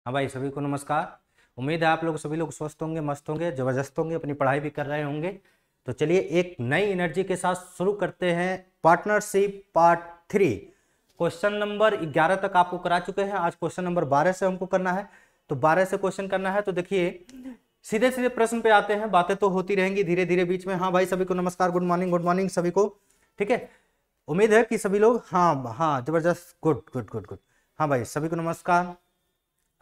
हाँ भाई, सभी को नमस्कार। उम्मीद है आप लोग सभी लोग स्वस्थ होंगे, मस्त होंगे, जबरदस्त होंगे, अपनी पढ़ाई भी कर रहे होंगे। तो चलिए एक नई एनर्जी के साथ शुरू करते हैं पार्टनरशिप पार्ट 3। क्वेश्चन नंबर 11 तक आपको करा चुके हैं। आज क्वेश्चन नंबर 12 से हमको करना है। तो 12 से क्वेश्चन करना है। तो देखिए सीधे सीधे प्रश्न पे आते हैं। बातें तो होती रहेंगी धीरे धीरे बीच में। हाँ भाई, सभी को नमस्कार, गुड मॉर्निंग सभी को। ठीक है, उम्मीद है कि सभी लोग हाँ जबरदस्त, गुड गुड गुड गुड। हाँ भाई, सभी को नमस्कार।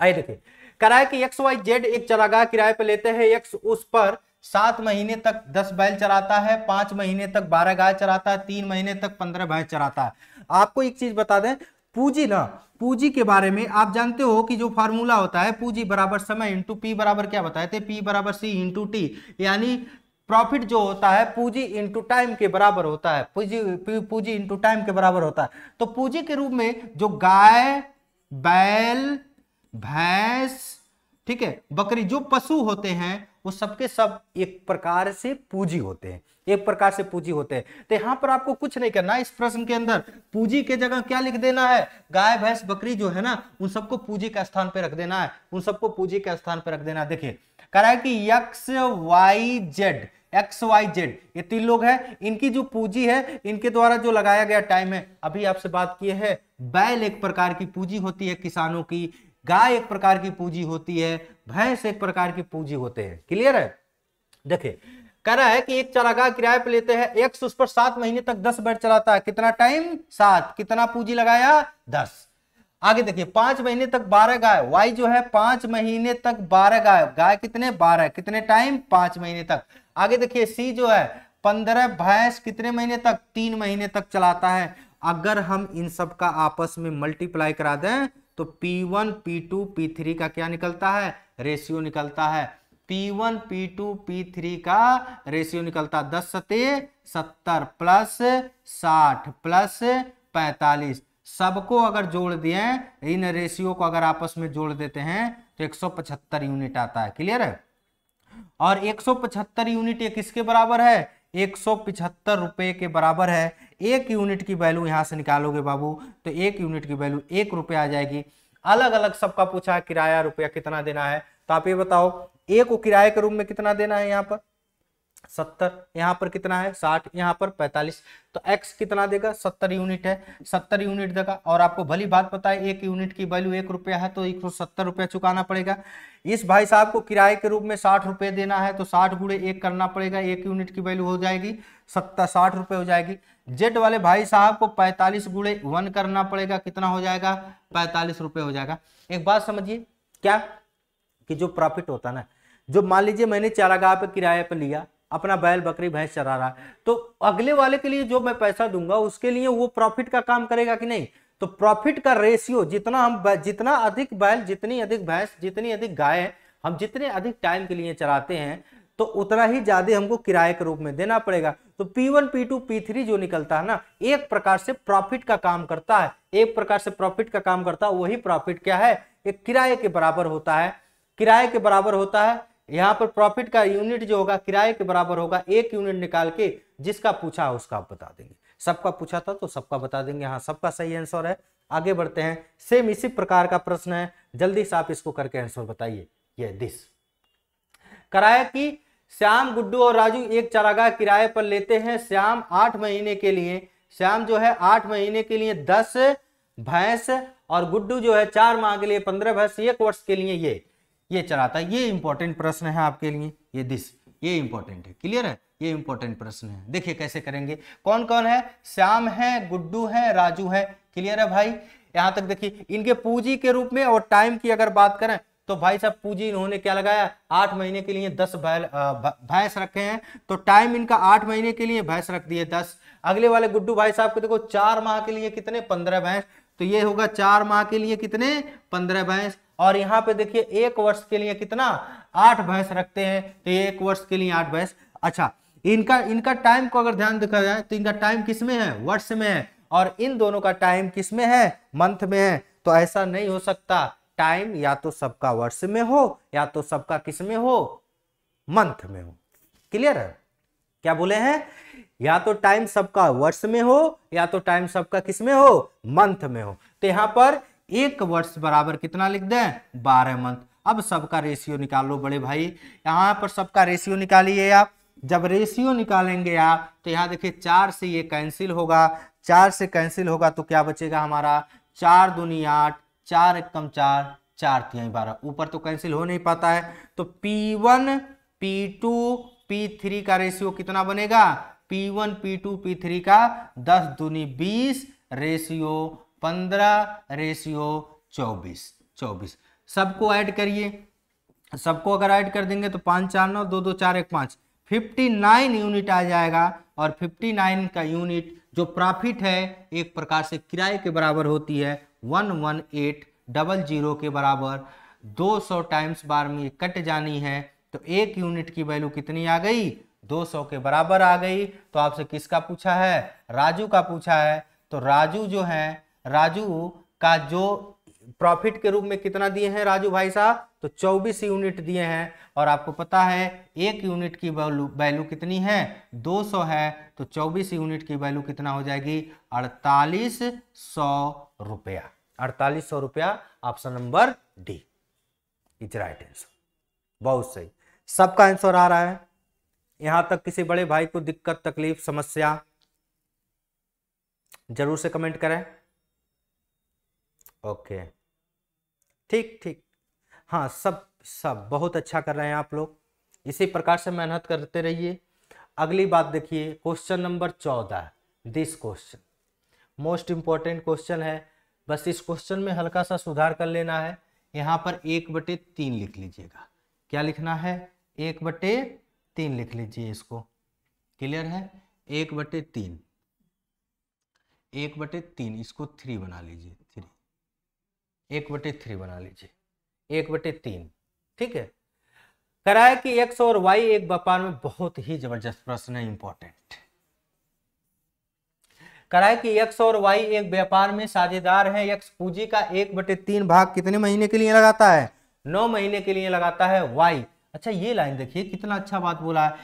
आइए देखिए, किराए की XYZ एक चरागाह किराए पे लेते हैं। X उस पर 7 महीने तक 10 बैल चराता है, 5 महीने तक 12 गाय चराता है, 3 महीने तक 15 भैंस चराता है। आपको एक चीज बता दें, पूंजी के बारे में आप जानते हो कि जो फार्मूला होता है पूंजी बराबर समय इंटू पी बराबर क्या बताए थे, पी बराबर सी इंटू टी। यानी प्रॉफिट जो होता है पूंजी इंटू टाइम के बराबर होता है। पूंजी इंटू टाइम के बराबर होता है। तो पूंजी के रूप में जो गाय, बैल, भैंस, ठीक है, बकरी, जो पशु होते हैं वो सबके सब एक प्रकार से पूंजी होते हैं, एक प्रकार से पूंजी होते हैं। तो यहां पर आपको कुछ नहीं करना है। इस प्रश्न के अंदर पूंजी के जगह क्या लिख देना है, गाय भैंस बकरी जो है ना, उन सबको पूंजी के स्थान पर रख देना है, उन सबको पूंजी के स्थान पर रख देना है। देखिए कह रहा है कि XYZ ये 3 लोग हैं, इनकी जो पूंजी है, इनके द्वारा जो लगाया गया टाइम है, अभी आपसे बात किए है, बैल एक प्रकार की पूंजी होती है किसानों की, गाय एक प्रकार की पूंजी होती है, भैंस एक प्रकार की पूंजी होते हैं। क्लियर है। देखिए कह रहा है कि एक चरागाह किराए पे लेते हैं। X उस पर 7 महीने तक 10 बैल चलाता है। कितना टाइम? 7। कितना पूंजी लगाया? 10। आगे देखिए 5 महीने तक 12 गाय। Y जो है 5 महीने तक 12 गाय। गाय कितने? 12। कितने टाइम? 5 महीने तक। आगे देखिए C जो है 15 भैंस। कितने महीने तक? 3 महीने तक चलाता है। अगर हम इन सब का आपस में मल्टीप्लाई करा दें तो P1 P2 P3 का क्या निकलता है? रेशियो निकलता है। P1 P2 P3 का रेशियो निकलता है 10 सते 70 प्लस 60 प्लस 45। सबको अगर जोड़ दिए, इन रेशियो को अगर आपस में जोड़ देते हैं तो 175 यूनिट आता है। क्लियर है। और 175 यूनिट ये किसके बराबर है? 175 रुपए के बराबर है। 1 यूनिट की वैल्यू यहां से निकालोगे बाबू तो 1 यूनिट की वैल्यू 1 रुपया आ जाएगी। अलग अलग सबका पूछा है किराया रुपया कितना देना है। तो आप ये बताओ, ए को किराए के रूप में कितना देना है? यहाँ पर 70, यहाँ पर कितना है? 60, यहाँ पर 45। तो x कितना देगा? 70 यूनिट है, 70 यूनिट देगा। और आपको भली बात पता है 1 यूनिट की वैल्यू 1 रुपया है, तो 170 रुपया चुकाना पड़ेगा। इस भाई साहब को किराए के रूप में 60 रुपये देना है, तो 60 गुणे 1 करना पड़ेगा। 1 यूनिट की वैल्यू हो जाएगी 60 रुपये हो जाएगी। जेड वाले भाई साहब को 45 गुणे 1 करना पड़ेगा। कितना हो जाएगा? 45 रुपये हो जाएगा। एक बात समझिए क्या, कि जो प्रॉफिट होता है ना, जो मान लीजिए मैंने चारागाह पे किराए पे लिया, अपना बैल बकरी भैंस चरा रहा, तो अगले वाले के लिए जो मैं पैसा दूंगा उसके लिए वो प्रॉफिट का काम करेगा कि नहीं? तो प्रॉफिट का रेशियो जितना अधिक बैल, जितनी अधिक भैंस, जितनी अधिक गाय हम जितने अधिक टाइम के लिए चराते हैं, तो उतना ही ज्यादा हमको किराए के रूप में देना पड़ेगा। तो P1 P2 P3 जो निकलता है ना, एक प्रकार से प्रॉफिट का काम करता है, एक प्रकार से प्रॉफिट का काम करता है। वही प्रॉफिट क्या है? एक किराए के बराबर होता है, किराए के बराबर होता है। यहाँ पर प्रॉफिट का यूनिट जो होगा किराए के बराबर होगा। 1 यूनिट निकाल के जिसका पूछा उसका आप बता देंगे। सबका पूछा था तो सबका बता देंगे। हाँ, सबका सही आंसर है। आगे बढ़ते हैं। सेम इसी प्रकार का प्रश्न है, जल्दी से आप इसको करके आंसर बताइए। ये दिस कराया कि श्याम, गुड्डू और राजू एक चारागाह किराए पर लेते हैं। श्याम 8 महीने के लिए, श्याम जो है 8 महीने के लिए 10 भैंस, और गुड्डू जो है 4 माह के लिए 15 भैंस, 1 वर्ष के लिए ये चलाता है। ये इंपॉर्टेंट प्रश्न है आपके लिए। ये इंपॉर्टेंट है। क्लियर है। ये इंपॉर्टेंट प्रश्न है। देखिए कैसे करेंगे। कौन कौन है? श्याम है, गुड्डू है, राजू है। क्लियर है भाई। यहां तक देखिए इनके पूंजी के रूप में और टाइम की अगर बात करें तो भाई साहब पूंजी इन्होंने क्या लगाया? 8 महीने के लिए 10 भैंस रखे हैं, तो टाइम इनका 8 महीने के लिए भैंस रख दिए 10। अगले वाले गुड्डू भाई साहब को देखो 4 माह के लिए कितने? 15 भैंस। तो ये होगा 4 माह के लिए कितने? 15 भैंस। और यहाँ पे देखिए 1 वर्ष के लिए कितना? 8 भैंस रखते हैं, तो ये 1 वर्ष के लिए 8 भैंस। अच्छा, इनका टाइम को अगर ध्यान देखा जाए तो इनका टाइम किस में है? वर्ष में है। और इन दोनों का टाइम किस में है? मंथ में है। तो ऐसा नहीं हो सकता, टाइम या तो सबका वर्ष में हो या तो सबका किस में हो? मंथ में हो। क्लियर है। क्या बोले हैं? या तो टाइम सबका वर्ष में हो या तो टाइम सबका किस में हो? मंथ में हो। तो यहां पर एक वर्ष बराबर कितना लिख दें 12 मंथ। अब सबका रेशियो निकाल लो बड़े भाई, यहाँ पर सबका रेशियो निकालिए आप। जब रेशियो निकालेंगे आप तो यहाँ देखिए 4 से ये कैंसिल होगा, 4 से कैंसिल होगा तो क्या बचेगा हमारा 4 दूनी 8, 4 एकम 4, 4 तिहाई 12, ऊपर तो कैंसिल हो नहीं पाता है। तो P1 P2 P3 का रेशियो कितना बनेगा, P1 P2 P3 का 10 दूनी 20 रेशियो 15 रेशियो 24। सबको ऐड करिए, सबको अगर ऐड कर देंगे तो 5 4 9 2 2 4 1 5, 59 यूनिट आ जाएगा। और 59 का यूनिट जो प्रॉफिट है एक प्रकार से किराए के बराबर होती है 11800 के बराबर 200 टाइम्स बार में कट जानी है, तो एक यूनिट की वैल्यू कितनी आ गई 200 के बराबर आ गई। तो आपसे किसका पूछा है, राजू का पूछा है। तो राजू जो है, राजू का जो प्रॉफिट के रूप में कितना दिए हैं राजू भाई साहब, तो 24 यूनिट दिए हैं। और आपको पता है एक यूनिट की वैल्यू कितनी है 200 है, तो 24 यूनिट की वैल्यू कितना हो जाएगी 4800 रुपया। 4800 रुपया, option number D is right answer. बहुत सही, सबका आंसर आ रहा है। यहां तक किसी बड़े भाई को दिक्कत तकलीफ समस्या जरूर से कमेंट करें। ओके ठीक ठीक, हाँ सब बहुत अच्छा कर रहे हैं आप लोग, इसी प्रकार से मेहनत करते रहिए। अगली बात देखिए, question number 14, this question most important question है। बस इस क्वेश्चन में हल्का सा सुधार कर लेना है। यहाँ पर 1/3 लिख लीजिएगा। क्या लिखना है 1/3 लिख लीजिए, इसको क्लियर है 1/3, 1/3 इसको 3 बना लीजिए, 3 1/3 बना लीजिए 1/3। ठीक है, कराए कि एक्स और वाई एक व्यापार में, बहुत ही जबरदस्त प्रश्न है, इंपॉर्टेंट। कराए कि एक्स और वाई एक व्यापार में साझेदार हैं। एक्स पूंजी का 1/3 भाग कितने महीने के लिए लगाता है 9 महीने के लिए लगाता है वाई। अच्छा ये लाइन देखिए कितना अच्छा बात बोला है,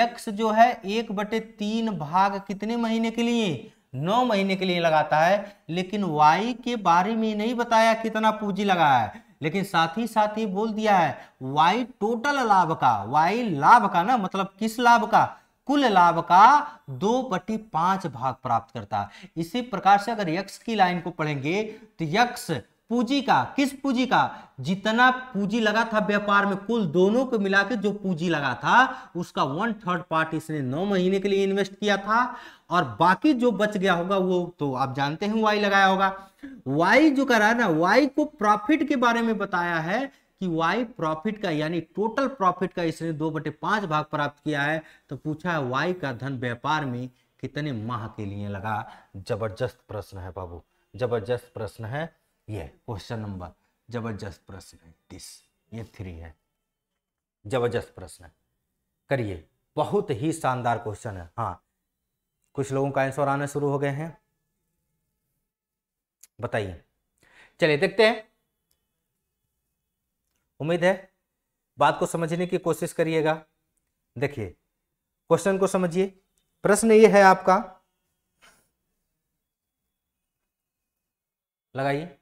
एक्स जो है 1/3 भाग कितने महीने के लिए 9 महीने के लिए लगाता है। लेकिन वाई के बारे में नहीं बताया कितना पूंजी लगाया है, लेकिन साथ ही बोल दिया है वाई टोटल लाभ का, वाई लाभ का ना, मतलब किस लाभ का, कुल लाभ का 2/5 भाग प्राप्त करता है। इसी प्रकार से अगर यक्स की लाइन को पढ़ेंगे तो यक्स पूंजी का, किस पूंजी का, जितना पूंजी लगा था व्यापार में, कुल दोनों को मिला के जो पूंजी लगा था उसका 1/3 पार्ट इसने 9 महीने के लिए इन्वेस्ट किया था, और बाकी जो बच गया होगा वो तो आप जानते हैं वाई लगाया होगा। वाई जो करा है ना, वाई को प्रॉफिट के बारे में बताया है कि वाई प्रॉफिट का यानी टोटल प्रॉफिट का इसने 2/5 भाग प्राप्त किया है। तो पूछा है वाई का धन व्यापार में कितने माह के लिए लगा। जबरदस्त प्रश्न है बाबू, जबरदस्त प्रश्न है ये क्वेश्चन नंबर, जबरदस्त प्रश्न है दिस, ये 3 है, जबरदस्त प्रश्न है, करिए, बहुत ही शानदार क्वेश्चन है। हाँ कुछ लोगों का आंसर आने शुरू हो गए हैं, बताइए, चलिए देखते हैं। उम्मीद है बात को समझने की कोशिश करिएगा। देखिए क्वेश्चन को समझिए, प्रश्न ये है आपका, लगाइए।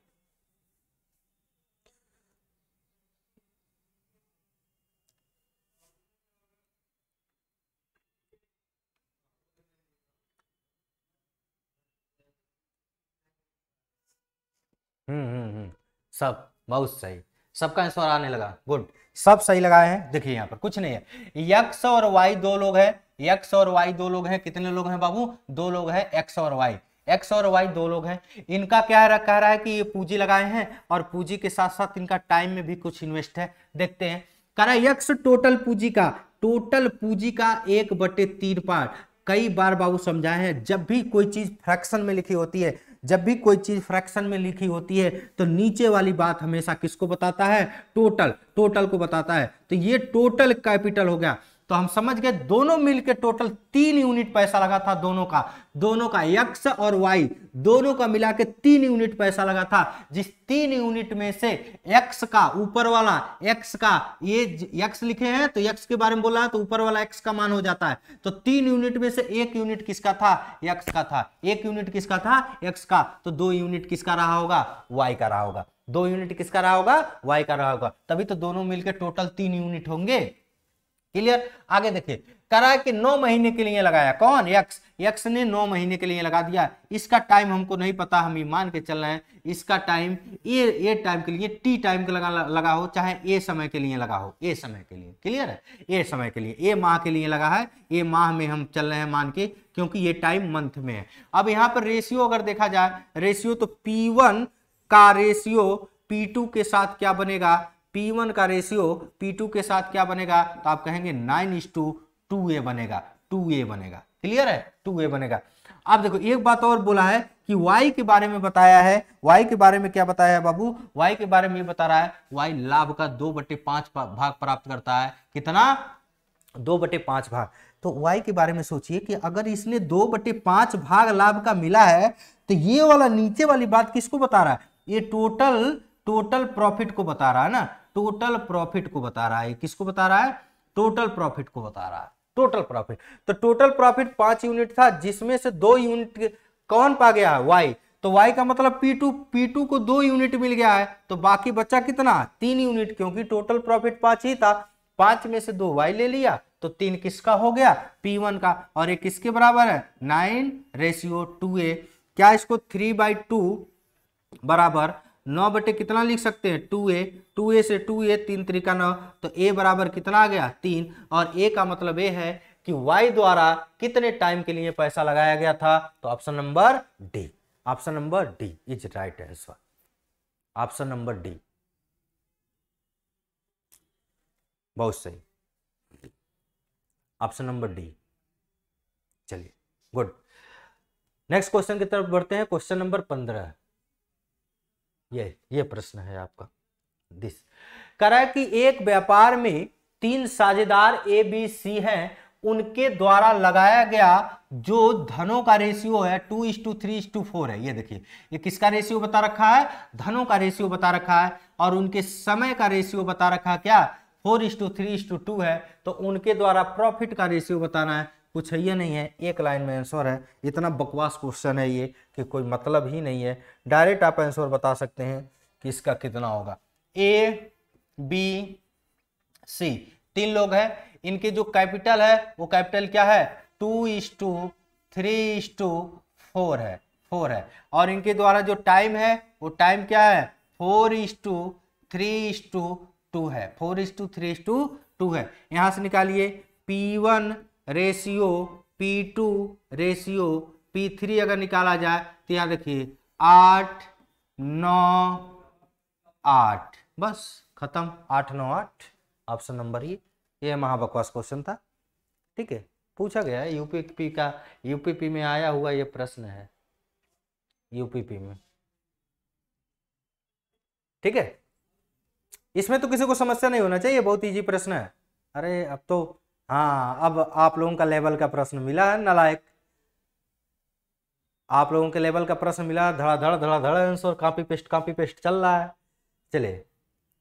सब बहुत सही, सबका आंसर आने लगा, गुड, सब सही लगाए हैं। देखिए यहाँ पर कुछ नहीं है, यक्स और वाई 2 लोग हैं, यक्स और वाई 2 लोग हैं, कितने लोग हैं बाबू 2 लोग हैं, एक्स और वाई, एक्स और वाई 2 लोग हैं। इनका क्या कह रहा है कि ये पूंजी लगाए हैं और पूंजी के साथ साथ इनका टाइम में भी कुछ इन्वेस्ट है। देखते हैं, कह रहा है यक्स टोटल पूंजी का, टोटल पूंजी का 1/3 पार्ट। कई बार बाबू समझाए हैं, जब भी कोई चीज फ्रैक्शन में लिखी होती है, जब भी कोई चीज फ्रैक्शन में लिखी होती है तो नीचे वाली बात हमेशा किसको बताता है, टोटल, टोटल को बताता है। तो ये टोटल कैपिटल हो गया। तो हम समझ गए दोनों मिलकर टोटल 3 यूनिट पैसा लगा था, दोनों का एक्स और वाई दोनों का मिला के 3 यूनिट पैसा लगा था। जिस 3 यूनिट में से एक्स का ऊपर वाला एक्स का, ये एक्स लिखे हैं तो एक्स के बारे में बोला है तो ऊपर वाला एक्स का मान हो जाता है। तो 3 यूनिट में से 1 यूनिट किसका था? एक्स का था। 1 यूनिट किसका था? एक्स का। तो 2 यूनिट किसका रहा होगा? वाई का रहा होगा। 2 यूनिट किसका रहा होगा? वाई का रहा होगा। तभी तो दोनों मिलकर टोटल 3 यूनिट होंगे। क्लियर? आगे देखिए, कह रहा है कि 9 महीने के लिए लगाया। कौन? एक्स। एक्स ने 9 महीने के लिए लगा दिया। इसका टाइम हमको नहीं पता, हम ये मान के चल रहे हैं इसका टाइम ए टाइम के लिए, टी टाइम के लगा हो, चाहे ए समय के लिए लगा हो, ए समय के लिए। क्लियर है? ए समय के लिए, ए माह के लिए लगा है, ए माह में हम चल रहे हैं मान के, क्योंकि ये टाइम मंथ में है। अब यहाँ पर रेशियो अगर देखा जाए, रेशियो तो P1 का रेशियो P2 के साथ क्या बनेगा? P1 का रेशियो P2 के साथ क्या बनेगा? तो आप कहेंगे 9:2A बनेगा, 2A बनेगा। क्लियर है? 2A बनेगा। अब देखो एक बात और बोला है कि y के बारे में बताया है। y के बारे में क्या बताया है बाबू? y के बारे में ये बता रहा है y लाभ का 2/5 भाग प्राप्त करता है। कितना? 2/5 भाग। तो y के बारे में सोचिए कि अगर इसने 2/5 भाग लाभ का मिला है तो ये वाला नीचे वाली बात किसको बता रहा है? ये टोटल प्रॉफिट को बता रहा है ना, टोटल प्रॉफिट को बता रहा है। किसको बता रहा है? टोटल प्रॉफिट को बता रहा है, टोटल प्रॉफिट। तो टोटल प्रॉफिट 5 यूनिट था, जिसमें से 2 यूनिट कौन पा गया? वाई। तो वाई का मतलब P2 को 2 यूनिट मिल गया है, तो बाकी बचा कितना? 3 यूनिट, क्योंकि टोटल प्रॉफिट 5 ही था। 5 में से 2 वाई ले लिया तो 3 किसका हो गया? P1 का। और ये किसके बराबर है? 9:2A। क्या इसको 3/2 बराबर 9 बटे कितना लिख सकते हैं? 2A। 2A से 2A 3 त्रिका 9, तो A बराबर कितना आ गया? 3। और A का मतलब ये है कि Y द्वारा कितने टाइम के लिए पैसा लगाया गया था? तो option number D, option number D is right answer. Option number D, बहुत सही, ऑप्शन नंबर डी। चलिए गुड, नेक्स्ट क्वेश्चन की तरफ बढ़ते हैं। क्वेश्चन नंबर 15, ये प्रश्न है आपका। दिस कह रहा है कि एक व्यापार में 3 साझेदार ए बी सी हैं, उनके द्वारा लगाया गया जो धनों का रेशियो है 2:3:4 है। ये देखिए, ये किसका रेशियो बता रखा है? धनों का रेशियो बता रखा है। और उनके समय का रेशियो बता रखा है क्या? 4:3:2 है। तो उनके द्वारा प्रॉफिट का रेशियो बताना है। कुछ है ये नहीं है, एक लाइन में आंसर है। इतना बकवास क्वेश्चन है ये कि कोई मतलब ही नहीं है। डायरेक्ट आप आंसर बता सकते हैं कि इसका कितना होगा। ए बी सी 3 लोग हैं, इनके जो कैपिटल है वो कैपिटल क्या है? 2:3:4 है, 4 है। और इनके द्वारा जो टाइम है वो टाइम क्या है? 4:3:2 है, 4:3:2 है। यहां से निकालिए P1 ratio P2 ratio P3 अगर निकाला जाए तो यहां देखिए 8, 9, 8, बस खत्म। 8, 9, 8 ऑप्शन नंबर ये महाबकवास क्वेश्चन था। ठीक है, पूछा गया है यूपीपी का, यूपीपी में आया हुआ ये प्रश्न है, यूपीपी में। ठीक है, इसमें तो किसी को समस्या नहीं होना चाहिए, बहुत इजी प्रश्न है। अरे अब तो हाँ, अब आप लोगों का लेवल का प्रश्न मिला है नालायक। आप लोगों के लेवल का प्रश्न मिला, धड़ाधड़ आंसर, कॉपी पेस्ट चल रहा है। चलिए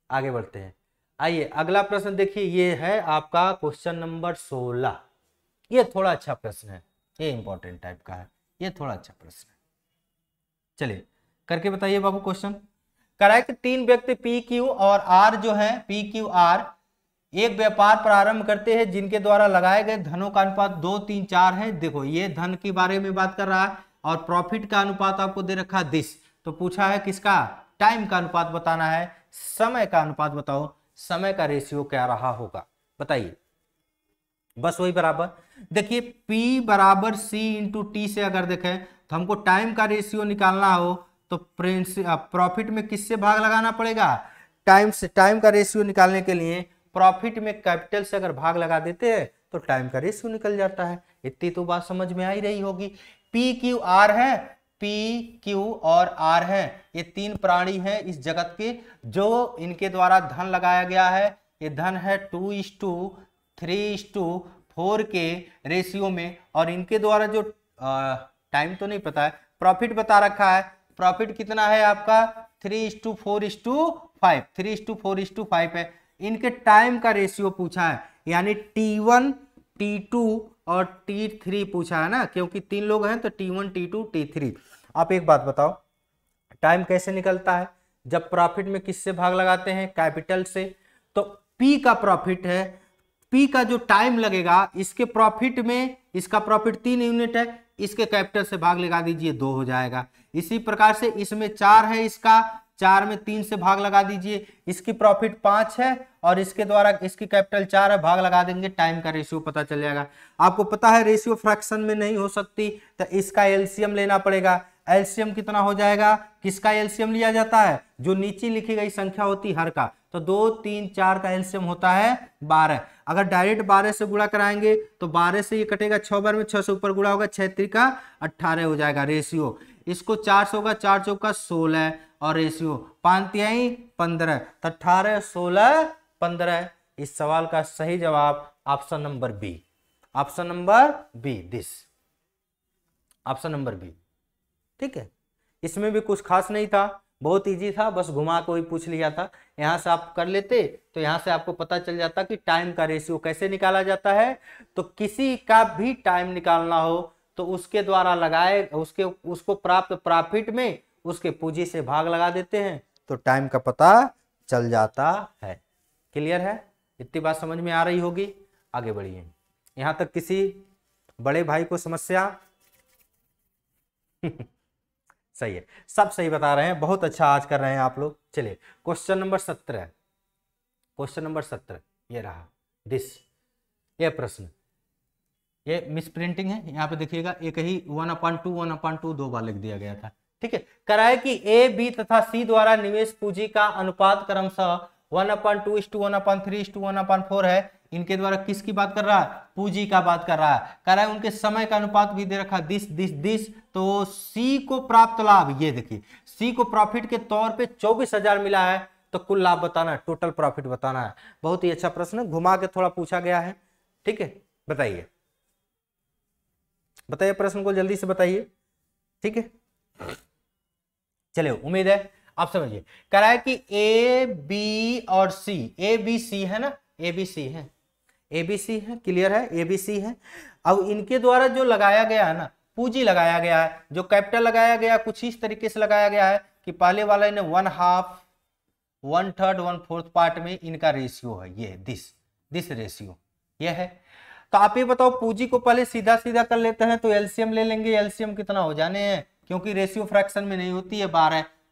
आगे बढ़ते हैं। आइए अगला प्रश्न देखिए, ये है आपका क्वेश्चन नंबर 16। ये थोड़ा अच्छा प्रश्न है, ये इंपॉर्टेंट टाइप का है, ये थोड़ा अच्छा प्रश्न है। चलिए करके बताइए बाबू क्वेश्चन। करेक्ट, 3 व्यक्ति पी क्यू और आर जो है, पी क्यू आर एक व्यापार प्रारंभ करते हैं जिनके द्वारा लगाए गए धनों का अनुपात 2, 3, 4 है। देखो ये धन के बारे में बात कर रहा है और प्रॉफिट का अनुपात आपको दे रखा है दिस। तो पूछा है किसका? टाइम का अनुपात बताना है। समय का अनुपात बताओ, समय का रेशियो क्या रहा होगा बताइए। बस वही बराबर, देखिए P बराबर C इंटू टी से अगर देखें तो हमको टाइम का रेशियो निकालना हो तो प्रॉफिट में किससे भाग लगाना पड़ेगा? टाइम से। टाइम का रेशियो निकालने के लिए प्रॉफिट में कैपिटल से अगर भाग लगा देते हैं तो टाइम का रेशियो निकल जाता है। इतनी तो बात समझ में आ ही रही होगी। पी क्यू आर है, पी क्यू और आर है, ये 3 प्राणी हैं इस जगत के जो इनके द्वारा धन लगाया गया है। ये धन है 3:4 के रेशियो में, और इनके द्वारा जो टाइम तो नहीं पता है, प्रॉफिट बता रखा है। प्रॉफिट कितना है आपका 3:4:5, 3:4:5 है। इनके टाइम का रेशियो पूछा है, यानी T1, T2 और T3 पूछा है ना, क्योंकि 3 लोग हैं तो T1, T2, T3। आप एक बात बताओ, टाइम कैसे निकलता है? जब प्रॉफिट में किससे भाग लगाते हैं? कैपिटल से। तो P का प्रॉफिट है, P का जो टाइम लगेगा इसके प्रॉफिट में, इसका प्रॉफिट 3 यूनिट है, इसके कैपिटल से भाग लगा दीजिए, 2 हो जाएगा। इसी प्रकार से इसमें 4 है, इसका 4 में 3 से भाग लगा दीजिए, इसकी प्रॉफिट 5 है और इसके द्वारा इसकी कैपिटल 4 है, भाग लगा देंगे, टाइम का रेशियो पता चल जाएगा। आपको पता है रेशियो फ्रैक्शन में नहीं हो सकती, तो इसका एलसीएम लेना पड़ेगा। एलसीएम कितना हो जाएगा? किसका एलसीएम लिया जाता है? जो नीचे लिखी गई संख्या होती हर का, तो 2, 3, 4 का एलसीएम होता है 12। अगर डायरेक्ट 12 से गुणा कराएंगे तो 12 से ये कटेगा, 6 बार में 6 से ऊपर गुणा होगा, 6 त्रिका 18 हो जाएगा रेशियो। इसको 4 से होगा, 4 चौका 16 और रेशियो 5 तिहाई 15, तो 18, 16, 15। इस सवाल का सही जवाब option number B, option number B, this, option number B. ठीक है, इसमें भी कुछ खास नहीं था, बहुत इजी था, बस घुमा को ही पूछ लिया था। यहां से आप कर लेते तो यहां से आपको पता चल जाता कि टाइम का रेशियो कैसे निकाला जाता है। तो किसी का भी टाइम निकालना हो तो उसके द्वारा लगाए उसको प्राप्त प्रॉफिट में उसके पूंजी से भाग लगा देते हैं, तो टाइम का पता चल जाता है। क्लियर है? इतनी बात समझ में आ रही होगी। आगे बढ़िए। यहां तक किसी बड़े भाई को समस्या? सही है, सब सही बता रहे हैं, बहुत अच्छा आज कर रहे हैं आप लोग। चलिए क्वेश्चन नंबर 17, क्वेश्चन नंबर 17 ये रहा, दिस, ये प्रश्न, ये मिस प्रिंटिंग है, यहाँ पे देखिएगा, एक ही 1/2 1/2 दो बार लिख दिया गया था। ठीक है, कराए कि ए, बी तथा सी द्वारा निवेश पूंजी का अनुपात क्रमशः 1/2:1/3:1/4 है। इनके द्वारा किसकी बात कर रहा है? पूंजी का बात कर रहा है। कह रहा है उनके समय का अनुपात भी दे रखा, दिस। तो सी को प्राप्त लाभ, ये देखिए, सी को प्रॉफिट के तौर पे 24,000 मिला है, तो कुल लाभ बताना है, टोटल प्रॉफिट बताना है। बहुत ही अच्छा प्रश्न, घुमा के थोड़ा पूछा गया है। ठीक है, बताइए बताइए प्रश्न को जल्दी से बताइए। ठीक है, चलिए, उम्मीद है आप समझिए। कह रहा है कि ए, बी और सी, ए बी सी है ना, ए बी सी है, ए बी सी है, क्लियर है, ए बी सी है। अब इनके द्वारा जो लगाया गया है ना, पूंजी लगाया गया है, जो कैपिटल लगाया गया कुछ इस तरीके से लगाया गया है कि पहले वाला ने 1/2, 1/3, 1/4 पार्ट में इनका रेशियो है, ये दिस रेशियो ये है। तो आप ये बताओ, पूंजी को पहले सीधा सीधा कर लेते हैं तो एलसीएम ले लेंगे। एलसीएम कितना हो जाने हैं, क्योंकि रेशियो फ्रैक्शन में नहीं होती है,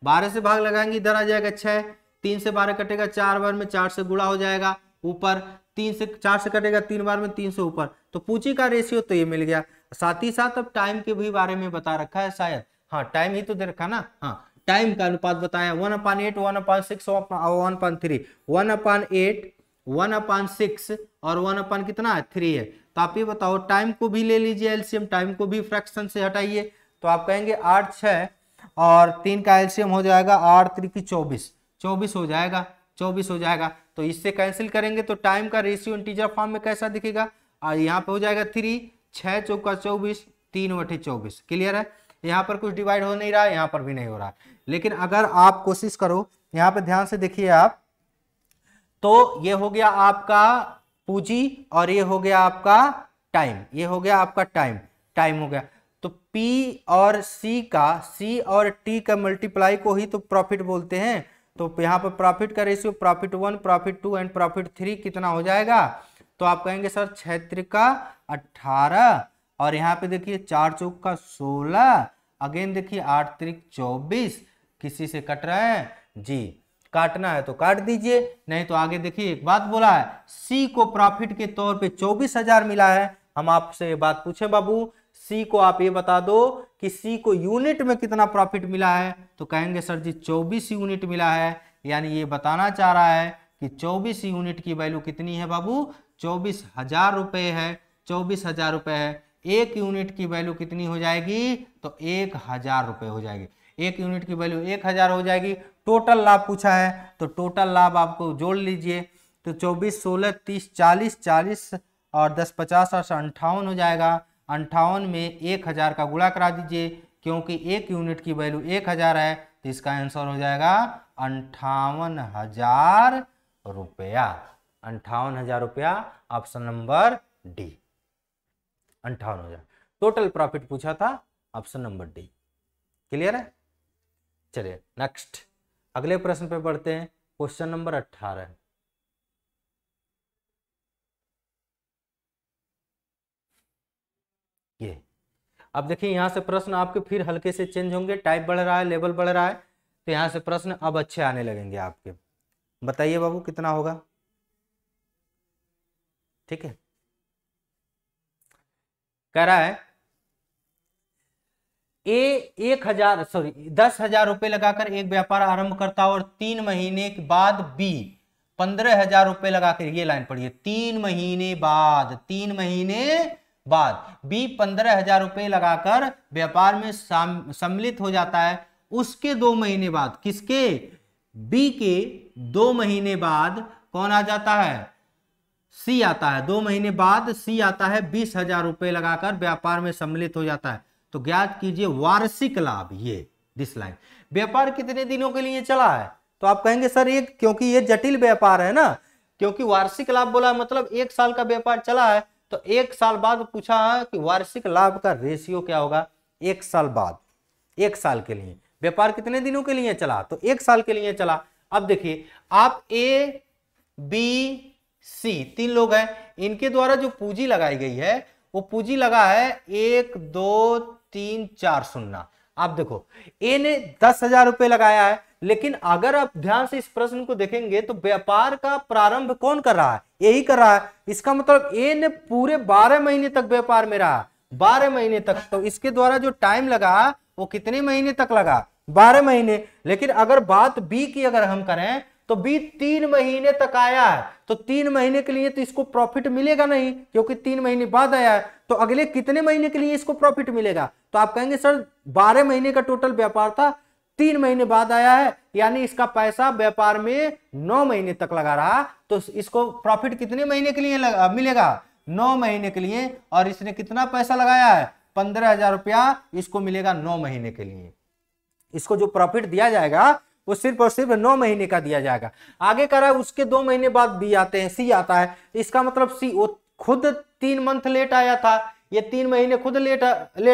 12 से भाग लगाएंगे, इधर आ जाएगा 6, 3 से 12 कटेगा, 4 बार में 4 से गुणा हो जाएगा, ऊपर 3 से 4 से कटेगा, 3 बार में 3 से ऊपर, तो पूंजी का रेशियो तो ये मिल गया। साथ ही साथ अब टाइम के भी बारे में बता रखा है शायद, हाँ टाइम ही तो दे रखा ना, हाँ टाइम का अनुपात बताया 1/8, 1/6, 1/3, 1/8, 1/6 और 1/ कितना है 3 है। तो आप ये बताओ, टाइम को भी ले लीजिए एलसीएम, टाइम को भी फ्रैक्शन से हटाइए, तो आप कहेंगे 8, 6 और 3 का एलसीएम हो जाएगा 8 3 24, 24 हो जाएगा, 24 हो जाएगा। तो इससे कैंसिल करेंगे तो टाइम का रेशियो इंटीजर फॉर्म में कैसा दिखेगा, यहाँ पे हो जाएगा 3, 6 चौका 24, 3/24। क्लियर है? यहाँ पर कुछ डिवाइड हो नहीं रहा है, यहाँ पर भी नहीं हो रहा है। लेकिन अगर आप कोशिश करो, यहाँ पे ध्यान से देखिए आप, तो ये हो गया आपका पूंजी और ये हो गया आपका टाइम, ये हो गया आपका टाइम हो गया। तो P और C और T का मल्टीप्लाई को ही तो प्रॉफिट बोलते हैं। तो यहाँ पर प्रॉफिट का ratio profit 1, profit 2 and profit 3 कितना हो जाएगा, तो आप कहेंगे सर 6 त्रिका 18 और यहाँ पे देखिए 4 चौका 16, अगेन देखिए 8 त्रिक 24, किसी से कट रहा है जी, काटना है तो काट दीजिए, नहीं तो आगे देखिए एक बात बोला है, सी को प्रॉफिट के तौर पे 24,000 मिला है। हम आपसे बात पूछे बाबू, सी को आप ये बता दो कि सी को यूनिट में कितना प्रॉफिट मिला है, तो कहेंगे सर जी 24 यूनिट मिला है। यानी ये बताना चाह रहा है कि 24 यूनिट की वैल्यू कितनी है बाबू, 24,000 रुपए है, 24,000 रुपए है। एक यूनिट की वैल्यू कितनी हो जाएगी, तो 1,000 रुपए हो जाएगी, एक यूनिट की वैल्यू 1,000 हो जाएगी। टोटल लाभ पूछा है तो टोटल लाभ आपको जोड़ लीजिए, तो 24, 16, 30, 40, 40 और 10, 50 और 58 हो जाएगा। 58 में 1000 का गुणा करा दीजिए, क्योंकि एक यूनिट की वैल्यू 1000 है, तो इसका आंसर हो जाएगा 58,000 रुपया। 58,000 रुपया, option number D, 58,000 total profit पूछा था, ऑप्शन नंबर डी। क्लियर है? चलिए नेक्स्ट अगले प्रश्न पे बढ़ते हैं। Question number 18। ये अब देखिए यहां से प्रश्न आपके फिर हल्के से चेंज होंगे, टाइप बढ़ रहा है, लेवल बढ़ रहा है, तो यहां से प्रश्न अब अच्छे आने लगेंगे आपके। बताइए बाबू कितना होगा? ठीक है, कह रहा है ए 10,000 रुपए लगाकर एक व्यापार आरंभ करता और 3 महीने के बाद बी 15,000 रुपए लगाकर, ये लाइन पढ़िए, 3 महीने बाद बी 15,000 रुपए लगाकर व्यापार में सम्मिलित हो जाता है। उसके 2 महीने बाद, किसके? बी के 2 महीने बाद कौन आ जाता है? सी आता है। 2 महीने बाद सी आता है, 20,000 रुपए लगाकर व्यापार में सम्मिलित हो जाता है। तो ज्ञात कीजिए वार्षिक लाभ। ये दिस लाइन, व्यापार कितने दिनों के लिए चला है? तो आप कहेंगे सर ये, क्योंकि ये जटिल व्यापार है ना, क्योंकि वार्षिक लाभ बोला मतलब 1 साल का व्यापार चला है, तो 1 साल बाद पूछा है कि वार्षिक लाभ का रेशियो क्या होगा 1 साल बाद। 1 साल के लिए व्यापार कितने दिनों के लिए चला? तो 1 साल के लिए चला। अब देखिए आप ए बी सी 3 लोग हैं, इनके द्वारा जो पूंजी लगाई गई है वो पूंजी लगा है 1 2 3 4 शून्य। आप देखो ए ने 10,000 रुपए लगाया है, लेकिन अगर आप ध्यान से इस प्रश्न को देखेंगे तो व्यापार का प्रारंभ कौन कर रहा है? यही कर रहा है। इसका मतलब ए ने पूरे 12 महीने तक व्यापार में रहा, 12 महीने तक। तो इसके द्वारा जो टाइम लगा वो कितने महीने तक लगा? 12 महीने। लेकिन अगर बात बी की अगर हम करें तो बी 3 महीने तक आया है, तो 3 महीने के लिए तो इसको प्रॉफिट मिलेगा नहीं, क्योंकि 3 महीने बाद आया है। तो अगले कितने महीने के लिए इसको प्रॉफिट मिलेगा? तो आप कहेंगे सर 12 महीने का टोटल व्यापार था, 3 महीने बाद आया है, यानी इसका पैसा व्यापार में 9 महीने तक लगा रहा, तो इसको प्रॉफिट कितने महीने के लिए मिलेगा? 9 महीने के लिए। और इसने कितना पैसा लगाया है? 15,000 रुपया इसको मिलेगा 9 महीने के लिए। इसको जो प्रॉफिट दिया जाएगा वो सिर्फ और सिर्फ 9 महीने का दिया जाएगा। आगे कह रहा है उसके 2 महीने बाद बी आते हैं, सी आता है। इसका मतलब सी वो खुद 3 मंथ लेट आया था, ये 3 महीने खुद लेट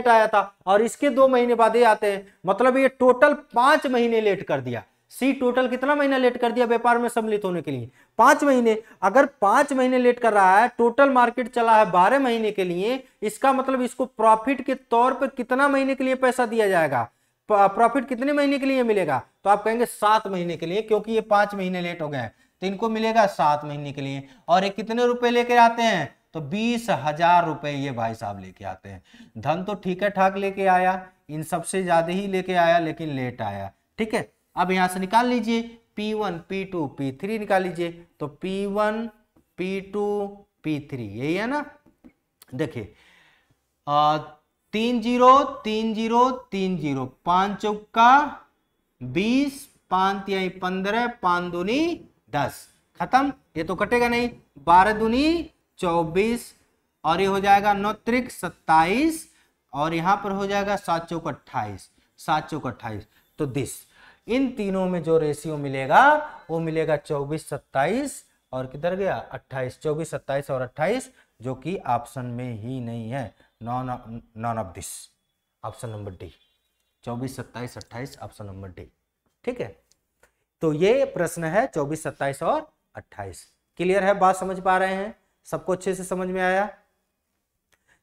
आया था, और इसके 2 महीने बाद ये आते हैं, मतलब ये टोटल 5 महीने लेट कर दिया। सी टोटल कितना महीना लेट कर दिया व्यापार में सम्मिलित होने के लिए? 5 महीने। अगर 5 महीने लेट कर रहा है, टोटल मार्केट चला है 12 महीने के लिए, इसका मतलब इसको प्रॉफिट के तौर पर कितना महीने के लिए पैसा दिया जाएगा? प्रॉफिट कितने महीने के लिए मिलेगा? तो आप कहेंगे 7 महीने के लिए, क्योंकि ये 5 महीने लेट हो गए, तो इनको मिलेगा 7 महीने के लिए। और ये कितने रुपए लेके आते हैं? तो 20,000 रुपए ये भाई साहब लेके आते हैं। धन तो ठीक है ठाक लेके आया, इन सबसे ज्यादा ही लेके आया, लेकिन लेट आया। ठीक है, अब यहां से निकाल लीजिए P1 P2 P3 निकाल लीजिए। तो P1 P2 P3 यही है ना। देखिए 3 0 3 0 3 0, 5 चौका 20, 5 तिहाई 15, 5 दूनी 10, खत्म। ये तो कटेगा नहीं। 12 दूनी 24, और ये हो जाएगा 9 त्रिक 27, और यहां पर हो जाएगा 7 चौक 28, 7 चौक 28। तो दिस इन तीनों में जो रेशियो मिलेगा वो मिलेगा 24 27, और किधर गया 28। 24 27 और 28, जो कि ऑप्शन में ही नहीं है, none of this, option number D. 24 27 28 option number D. ठीक है, तो ये प्रश्न है 24 27 और 28। क्लियर है? बात समझ पा रहे हैं? सबको अच्छे से समझ में आया?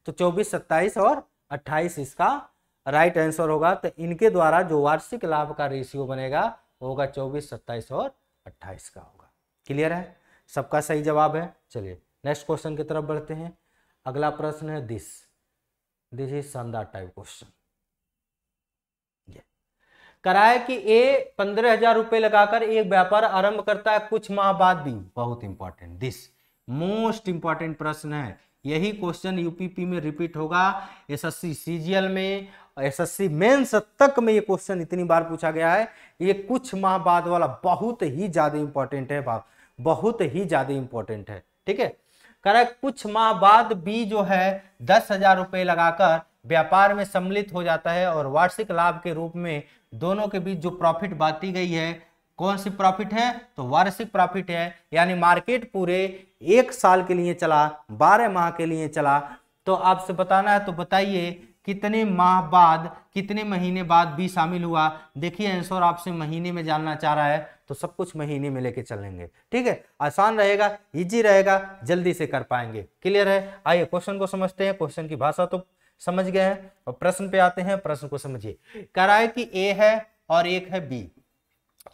तो 24 27 और 28 इसका राइट आंसर होगा। तो इनके द्वारा जो वार्षिक लाभ का रेशियो बनेगा वो होगा 24 27 और 28 का होगा। क्लियर है? सबका सही जवाब है। चलिए नेक्स्ट क्वेश्चन की तरफ बढ़ते हैं। अगला प्रश्न है दिस इज शानदार टाइप क्वेश्चन। कराए कि ए 15,000 रुपए लगाकर एक व्यापार आरंभ करता है, कुछ माह बाद भी। बहुत इंपॉर्टेंट, दिस मोस्ट इंपॉर्टेंट प्रश्न है। यही क्वेश्चन यूपीपी में रिपीट होगा, एसएससी सीजीएल में, एसएससी मेंस तक में ये क्वेश्चन इतनी बार पूछा गया है। ये कुछ माह बाद वाला बहुत ही ज्यादा इंपॉर्टेंट है, बहुत ही ज्यादा इंपॉर्टेंट है। ठीक है, कह रहा है कुछ माह बाद बी जो है 10,000 रुपए लगाकर व्यापार में सम्मिलित हो जाता है और वार्षिक लाभ के रूप में दोनों के बीच जो प्रॉफिट बांटी गई है, कौन सी प्रॉफिट है, तो वार्षिक प्रॉफिट है। यानी मार्केट पूरे 1 साल के लिए चला, 12 माह के लिए चला, तो आपसे बताना है, तो बताइए कितने माह बाद, कितने महीने बाद बी शामिल हुआ। देखिए आंसर आपसे महीने में जानना चाह रहा है, तो सब कुछ महीने में लेके चलेंगे। ठीक है, आसान रहेगा, इजी रहेगा, जल्दी से कर पाएंगे। क्लियर है? आइए क्वेश्चन को समझते हैं। क्वेश्चन की भाषा तो समझ गए हैं, और प्रश्न पे आते हैं। प्रश्न को समझिए। कह रहा है कि ए है और एक है बी,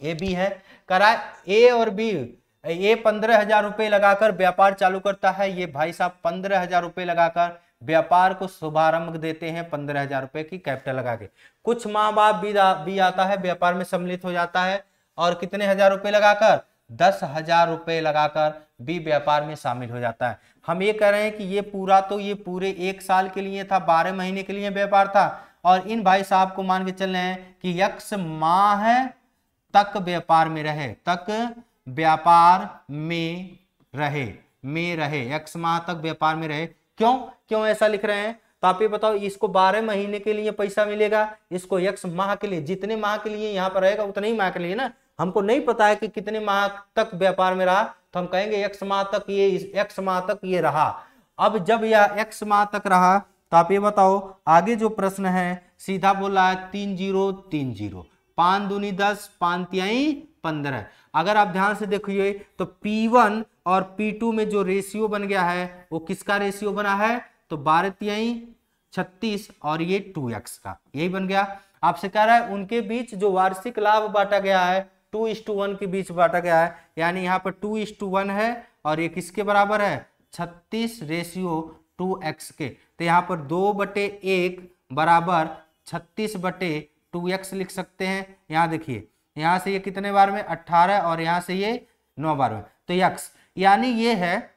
ए बी है। कह रहा है ए और बी, ए 15,000 रुपए लगाकर व्यापार चालू करता है, ये भाई साहब 15,000 रुपए लगाकर व्यापार को शुभारंभ देते हैं, 15,000 रुपए की कैपिटल लगा के। कुछ माह बाद बी आता है, व्यापार में सम्मिलित हो जाता है, और कितने हजार रुपए लगाकर, 10,000 रुपए लगाकर बी व्यापार में शामिल हो जाता है। हम ये कह रहे हैं कि ये पूरा, तो ये पूरे 1 साल के लिए था, 12 महीने के लिए व्यापार था, और इन भाई साहब को मान के चल रहे हैं कि यक्स माह तक व्यापार में रहे, तक व्यापार में रहे, यक्स माह तक व्यापार में रहे। क्यों ऐसा लिख रहे हैं, तो आप ये बताओ। इसको 12 महीने के लिए पैसा मिलेगा, इसको यक्स माह के लिए, जितने माह के लिए यहाँ पर रहेगा उतने ही माह के लिए ना। हमको नहीं पता है कि कितने माह तक व्यापार में रहा, तो हम कहेंगे एक्स माह तक ये रहा। अब जब यह एक्स माह तक रहा, तो आप ये बताओ आगे जो प्रश्न है सीधा बोला है 3030, 5 दूनी 10, 5 तिहाई 15। अगर आप ध्यान से देखिए तो P1 और P2 में जो रेशियो बन गया है वो किसका रेशियो बना है, तो 12 तिहाई 36 और ये 2x का, यही बन गया। आपसे कह रहा है उनके बीच जो वार्षिक लाभ बांटा गया है 2:1 के बीच बांटा गया है, यानी यहाँ पर 2:1 है, और ये किसके बराबर है, 36 रेशियो 2x के। तो यहाँ पर 2/1 बराबर 36/2x लिख सकते हैं। यहाँ देखिए, यहाँ से ये कितने बार में, 18, और यहाँ से ये 9 बार में, तो यक्स, यानी ये है,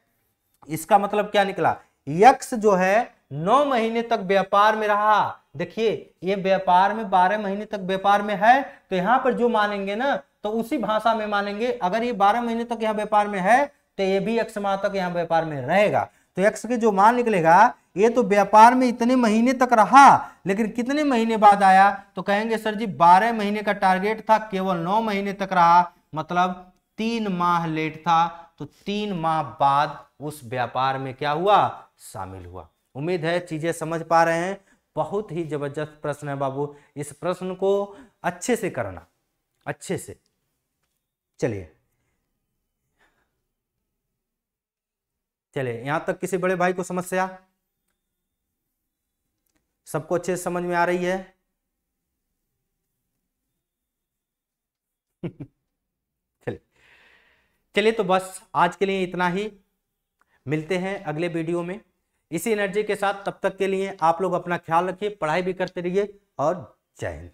इसका मतलब क्या निकला, यक्स जो है 9 महीने तक व्यापार में रहा। देखिए ये व्यापार में 12 महीने तक व्यापार में है, तो यहाँ पर जो मानेंगे ना, तो उसी भाषा में मानेंगे। अगर ये 12 महीने तक यहाँ व्यापार में है, तो ये भी यक्स माह तक यहाँ व्यापार में रहेगा। तो यक्स के जो मान निकलेगा, ये तो व्यापार में इतने महीने तक रहा, लेकिन कितने महीने बाद आया, तो कहेंगे सर जी 12 महीने का टारगेट था, केवल 9 महीने तक रहा, मतलब 3 माह लेट था, तो 3 माह बाद उस व्यापार में क्या हुआ, शामिल हुआ। उम्मीद है चीजें समझ पा रहे हैं। बहुत ही जबरदस्त प्रश्न है बाबू, इस प्रश्न को अच्छे से करना, अच्छे से। चलिए यहां तक किसी बड़े भाई को समस्या, सबको अच्छे से समझ में आ रही है? चलिए तो बस आज के लिए इतना ही, मिलते हैं अगले वीडियो में इसी एनर्जी के साथ। तब तक के लिए आप लोग अपना ख्याल रखिए, पढ़ाई भी करते रहिए, और जय हिंद।